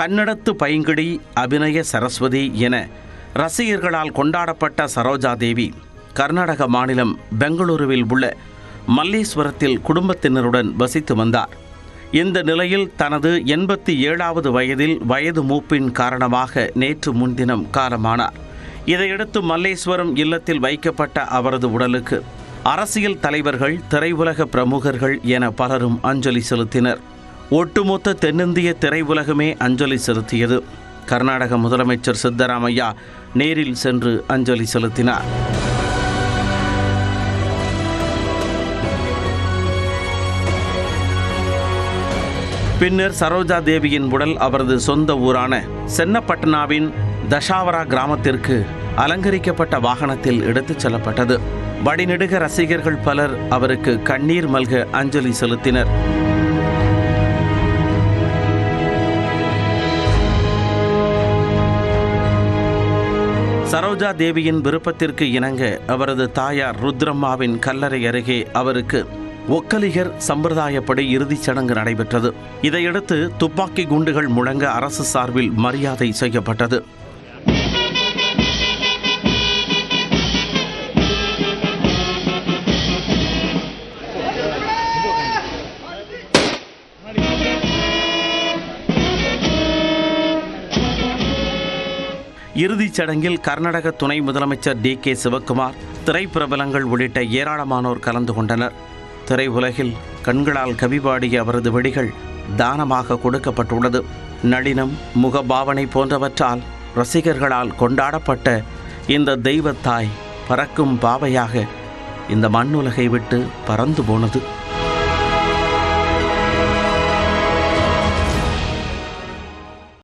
கன்னடத்து பைங்கிடி, அபிநய சரஸ்வதி என ரசிகர்களால் கொண்டாடப்பட்ட சரோஜா தேவி கர்நாடக மாநிலம் பெங்களூருவில் உள்ள மல்லேஸ்வரத்தில் குடும்பத்தினருடன் வசித்து வந்தார். இந்த நிலையில் தனது 87வது வயதில் வயது மூப்பின் காரணமாக நேற்று முன்தினம் காலமானார். இதையடுத்து மல்லேஸ்வரம் இல்லத்தில் வைக்கப்பட்ட அவரது உடலுக்கு அரசியல் தலைவர்கள், திரையுலக பிரமுகர்கள் என பலரும் அஞ்சலி செலுத்தினர். ஒட்டுமொத்த தென்னிந்திய திரையுலகமே அஞ்சலி செலுத்தியது. கர்நாடக முதலமைச்சர் சித்தராமையா நேரில் சென்று அஞ்சலி செலுத்தினார். பின்னர் சரோஜா தேவியின் உடல் அவரது சொந்த ஊரான சென்னப்பட்டனாவின் தஷாவரா கிராமத்திற்கு அலங்கரிக்கப்பட்ட வாகனத்தில் எடுத்துச் செல்லப்பட்டது. வழிநெடுக ரசிகர்கள் பலர் அவருக்கு கண்ணீர் மல்க அஞ்சலி செலுத்தினர். சரோஜா தேவியின் விருப்பத்திற்கு இணங்க அவரது தாயார் ருத்ரம்மாவின் கல்லறை அருகே அவருக்கு ஒக்கலிகர் சம்பிரதாயப்படி இறுதிச் சடங்கு நடைபெற்றது. இதையடுத்து துப்பாக்கி குண்டுகள் முழங்க அரசு சார்பில் மரியாதை செய்யப்பட்டது. இறுதிச் சடங்கில் கர்நாடக துணை முதலமைச்சர் D.K. சிவக்குமார், திரைப்பிரபலங்கள் உள்ளிட்ட ஏராளமானோர் கலந்து கொண்டனர். திரையுலகில் கண்களால் கவிபாடிய அவரது வெடிகள் தானமாக கொடுக்கப்பட்டுள்ளது. நளினம், முகபாவனை போன்றவற்றால் ரசிகர்களால் கொண்டாடப்பட்ட இந்த தெய்வத்தாய் பறக்கும் பாவையாக இந்த மண்ணுலகை விட்டு பறந்து போனது.